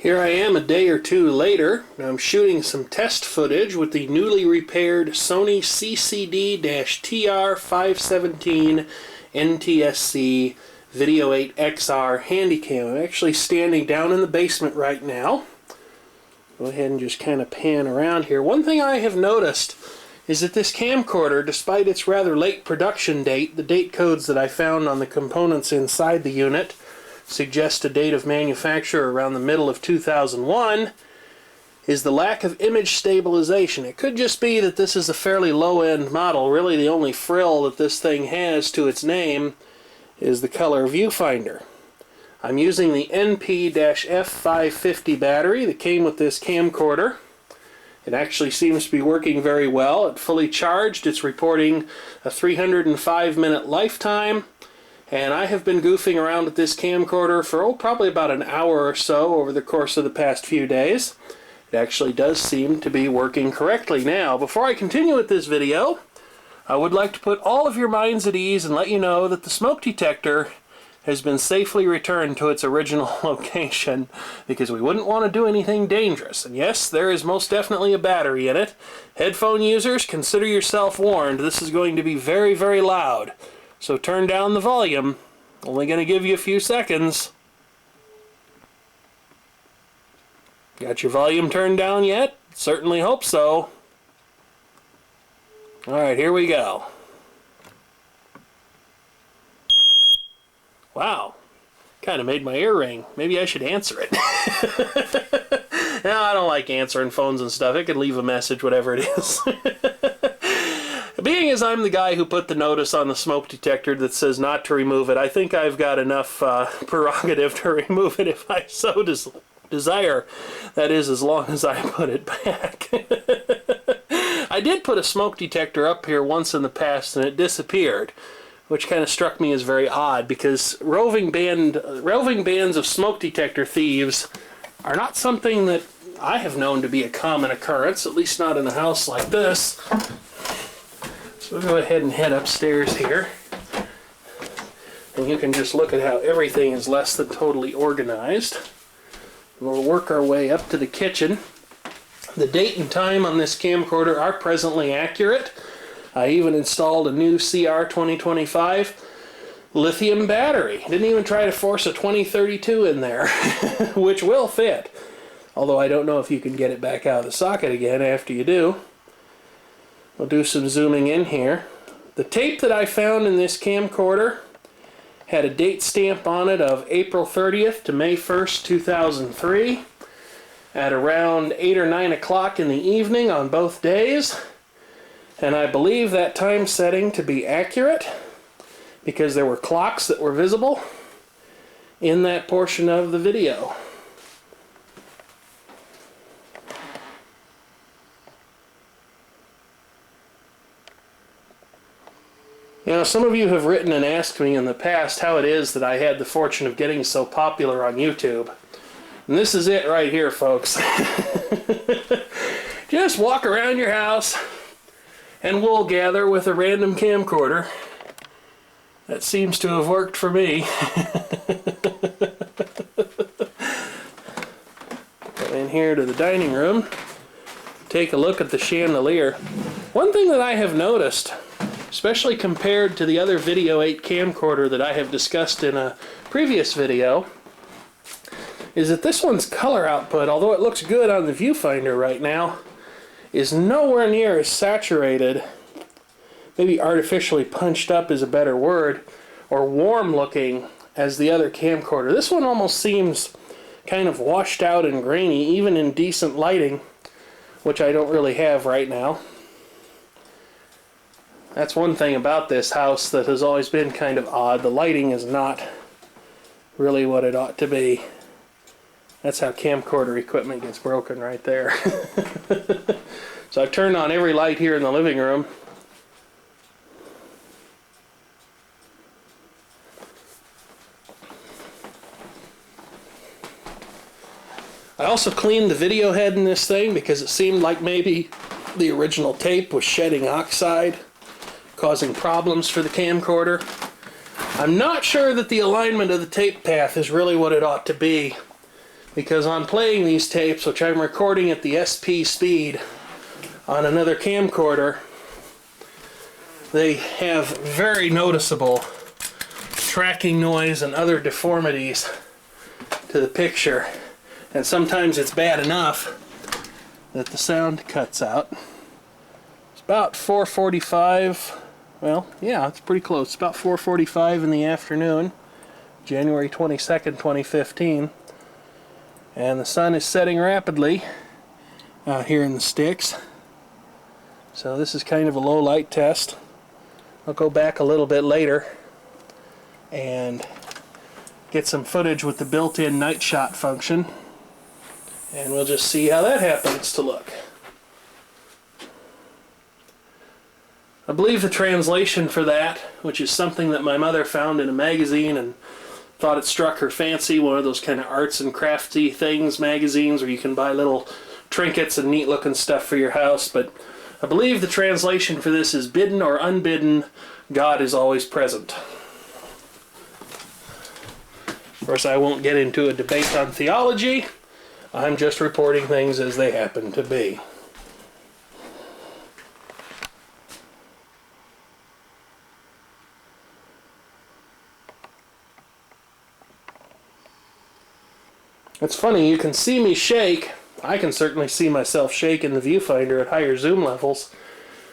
Here I am a day or two later. I'm shooting some test footage with the newly repaired Sony CCD-TR517 NTSC Video 8 XR Handycam. I'm actually standing down in the basement right now. Go ahead and just kind of pan around here. One thing I have noticed is that this camcorder, despite its rather late production date, the date codes that I found on the components inside the unit suggest a date of manufacture around the middle of 2001, is the lack of image stabilization. It could just be that this is a fairly low-end model. Really the only frill that this thing has to its name is the color viewfinder. I'm using the NP-F550 battery that came with this camcorder. It actually seems to be working very well. It's fully charged. It's reporting a 305-minute lifetime. And I have been goofing around with this camcorder for probably about an hour or so over the course of the past few days. It actually does seem to be working correctly. Now, before I continue with this video, I would like to put all of your minds at ease and let you know that the smoke detector has been safely returned to its original location, because we wouldn't want to do anything dangerous. And yes, there is most definitely a battery in it. Headphone users, consider yourself warned. This is going to be very, very loud. So turn down the volume. Only going to give you a few seconds. Got your volume turned down yet? Certainly hope so. Alright, here we go. Wow. Kind of made my ear ring. Maybe I should answer it. No, I don't like answering phones and stuff. It could leave a message, whatever it is. Being as I'm the guy who put the notice on the smoke detector that says not to remove it, I think I've got enough prerogative to remove it if I so desire. That is, as long as I put it back. I did put a smoke detector up here once in the past and it disappeared, which kind of struck me as very odd, because roving bands of smoke detector thieves are not something that I have known to be a common occurrence, at least not in a house like this. So we'll go ahead and head upstairs here, and you can just look at how everything is less than totally organized. We'll work our way up to the kitchen. The date and time on this camcorder are presently accurate. I even installed a new CR 2025 lithium battery. Didn't even try to force a 2032 in there, which will fit. Although I don't know if you can get it back out of the socket again after you do. We'll do some zooming in here. The tape that I found in this camcorder had a date stamp on it of April 30th to May 1st, 2003 at around 8 or 9 o'clock in the evening on both days. And I believe that time setting to be accurate because there were clocks that were visible in that portion of the video. You know, some of you have written and asked me in the past how it is that I had the fortune of getting so popular on YouTube. And this is it right here, folks. Just walk around your house and wool gather with a random camcorder. That seems to have worked for me. Go in here to the dining room. Take a look at the chandelier. One thing that I have noticed, especially compared to the other Video 8 camcorder that I have discussed in a previous video, is that this one's color output, although it looks good on the viewfinder right now, is nowhere near as saturated, maybe artificially punched up is a better word, or warm looking as the other camcorder. This one almost seems kind of washed out and grainy, even in decent lighting, which I don't really have right now. That's one thing about this house that has always been kind of odd. The lighting is not really what it ought to be. That's how camcorder equipment gets broken right there. So I've turned on every light here in the living room. I also cleaned the video head in this thing because it seemed like maybe the original tape was shedding oxide, causing problems for the camcorder. I'm not sure that the alignment of the tape path is really what it ought to be. because on playing these tapes, which I'm recording at the SP speed on another camcorder, they have very noticeable tracking noise and other deformities to the picture, and sometimes it's bad enough that the sound cuts out. It's about 4:45. Well, yeah, it's pretty close. It's about 4:45 in the afternoon, January 22nd, 2015. And the sun is setting rapidly out here in the sticks. So this is kind of a low light test. I'll go back a little bit later and get some footage with the built-in night shot function. And we'll just see how that happens to look. I believe the translation for that, which is something that my mother found in a magazine and thought it struck her fancy, one of those kind of arts and crafty things, magazines where you can buy little trinkets and neat looking stuff for your house, but I believe the translation for this is bidden or unbidden, God is always present. Of course, I won't get into a debate on theology. I'm just reporting things as they happen to be. It's funny, you can see me shake. I can certainly see myself shake in the viewfinder at higher zoom levels,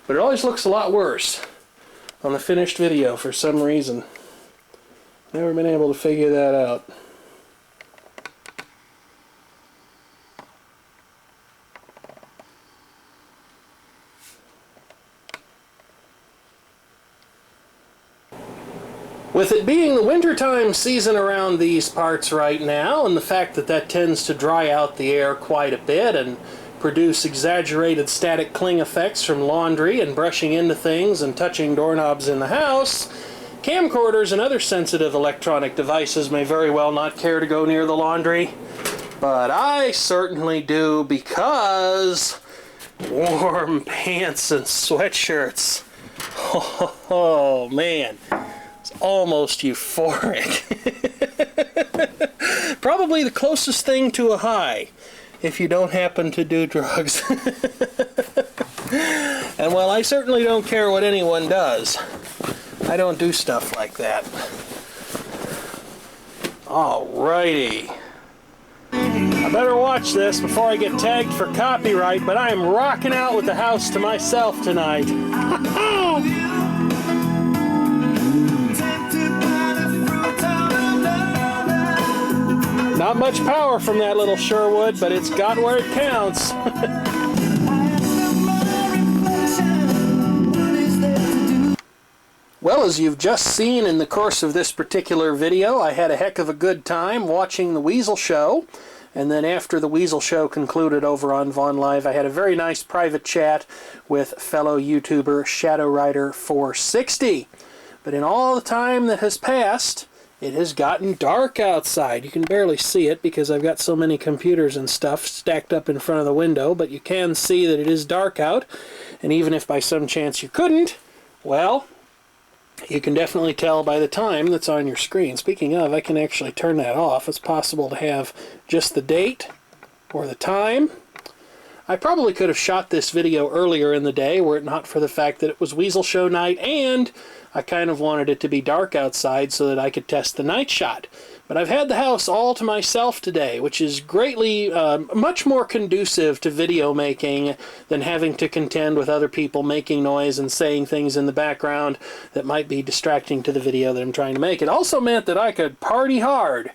but it always looks a lot worse on the finished video for some reason. Never been able to figure that out. With it being the wintertime season around these parts right now, and the fact that that tends to dry out the air quite a bit and produce exaggerated static cling effects from laundry and brushing into things and touching doorknobs in the house, camcorders and other sensitive electronic devices may very well not care to go near the laundry. But I certainly do, because warm pants and sweatshirts. Oh man. Almost euphoric. Probably the closest thing to a high if you don't happen to do drugs. And while I certainly don't care what anyone does, I don't do stuff like that. Alrighty. I better watch this before I get tagged for copyright, but I am rocking out with the house to myself tonight. Not much power from that little Sherwood, but it's got where it counts. Well, as you've just seen in the course of this particular video, I had a heck of a good time watching the Weasel Show. And then after the Weasel Show concluded over on Vaughn Live, I had a very nice private chat with fellow YouTuber Shadow Rider 460. But in all the time that has passed, it has gotten dark outside. You can barely see it because I've got so many computers and stuff stacked up in front of the window, but you can see that it is dark out. And even if by some chance you couldn't, well, you can definitely tell by the time that's on your screen. Speaking of, I can actually turn that off. It's possible to have just the date or the time. I probably could have shot this video earlier in the day were it not for the fact that it was Weasel Show night, and I kind of wanted it to be dark outside so that I could test the night shot. But I've had the house all to myself today, which is greatly, much more conducive to video making than having to contend with other people making noise and saying things in the background that might be distracting to the video that I'm trying to make. It also meant that I could party hard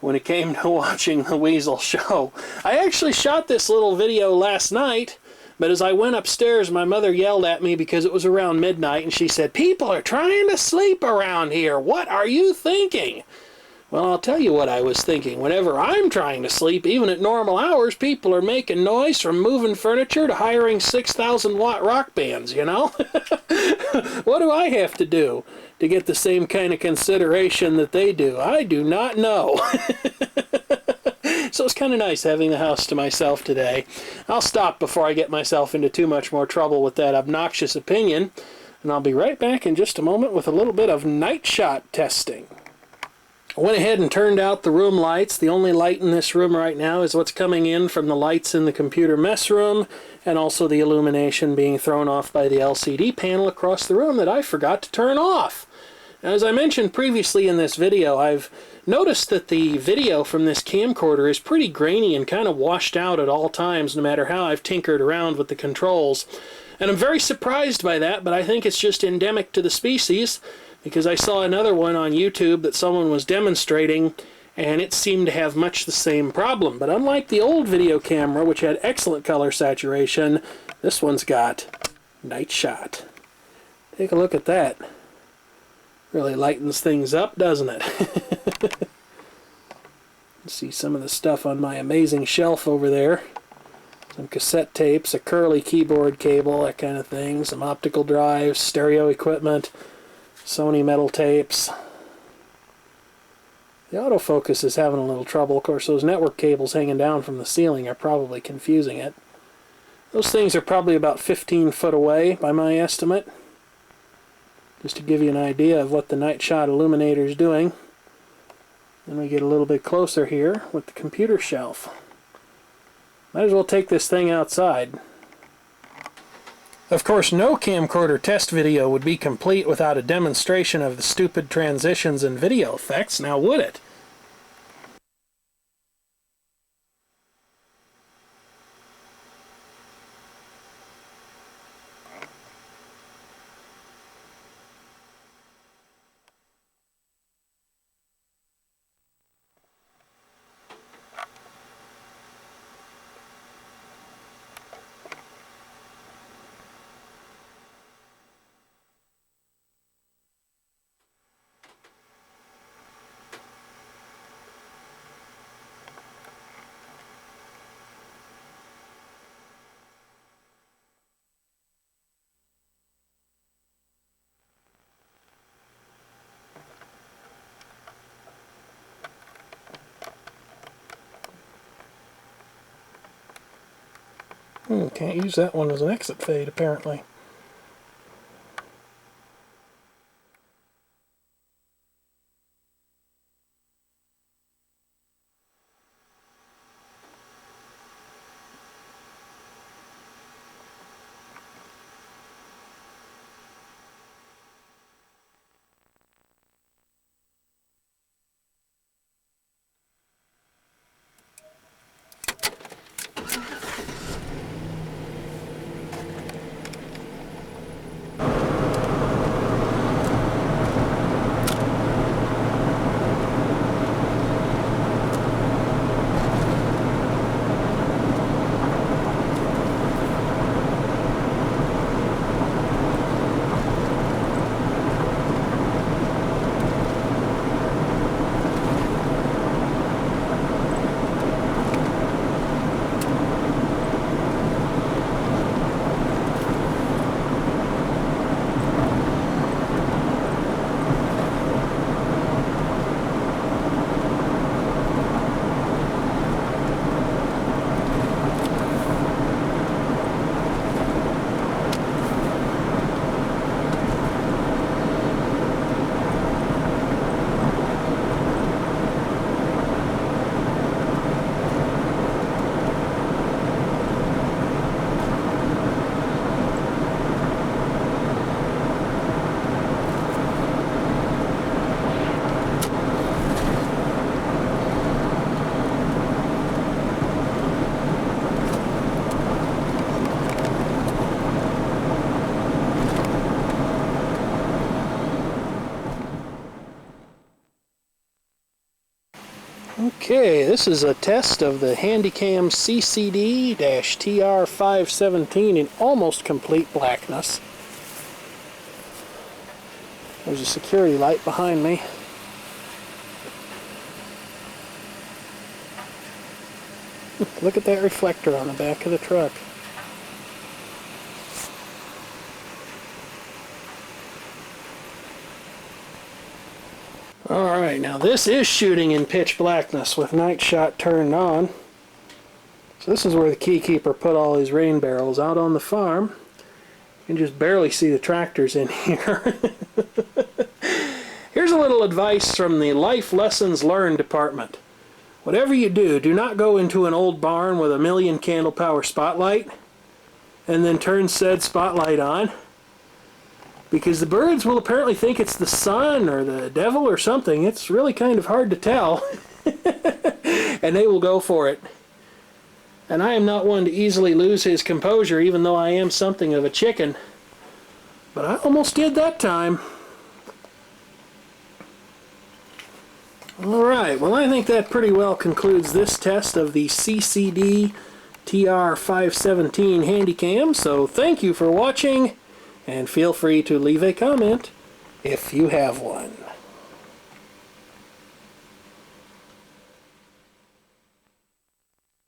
when it came to watching the Weasel Show. I actually shot this little video last night, but as I went upstairs, my mother yelled at me because it was around midnight, and she said, "People are trying to sleep around here. What are you thinking?" Well, I'll tell you what I was thinking. Whenever I'm trying to sleep, even at normal hours, people are making noise, from moving furniture to hiring 6,000-watt rock bands, you know? What do I have to do to get the same kind of consideration that they do? I do not know. So it's kind of nice having the house to myself today. I'll stop before I get myself into too much more trouble with that obnoxious opinion, and I'll be right back in just a moment with a little bit of night shot testing. I went ahead and turned out the room lights. The only light in this room right now is what's coming in from the lights in the computer mess room, and also the illumination being thrown off by the LCD panel across the room that I forgot to turn off. Now, as I mentioned previously in this video, I've noticed that the video from this camcorder is pretty grainy and kind of washed out at all times, no matter how I've tinkered around with the controls. And I'm very surprised by that, but I think it's just endemic to the species, because I saw another one on YouTube that someone was demonstrating, and it seemed to have much the same problem. But unlike the old video camera, which had excellent color saturation, this one's got night shot. Take a look at that. Really lightens things up, doesn't it? See some of the stuff on my amazing shelf over there. Some cassette tapes, a curly keyboard cable, that kind of thing. Some optical drives, stereo equipment, Sony metal tapes. The autofocus is having a little trouble. Of course, those network cables hanging down from the ceiling are probably confusing it. Those things are probably about 15 foot away by my estimate. Just to give you an idea of what the night shot illuminator is doing. Then we get a little bit closer here with the computer shelf. Might as well take this thing outside. Of course, no camcorder test video would be complete without a demonstration of the stupid transitions and video effects, now would it? Can't use that one as an exit fade, apparently. Okay, this is a test of the Handycam CCD-TR517 in almost complete blackness. There's a security light behind me. Look at that reflector on the back of the truck. Alright, now this is shooting in pitch blackness with night shot turned on. So this is where the keykeeper put all his rain barrels out on the farm. You can just barely see the tractors in here. Here's here's a little advice from the Life Lessons Learned department. Whatever you do, do not go into an old barn with a 1,000,000 candle power spotlight and then turn said spotlight on, because the birds will apparently think it's the sun or the devil or something. It's really kind of hard to tell. And they will go for it. And I am not one to easily lose his composure, even though I am something of a chicken. But I almost did that time. Alright, well, I think that pretty well concludes this test of the CCD-TR517 Handycam. So thank you for watching, and feel free to leave a comment if you have one.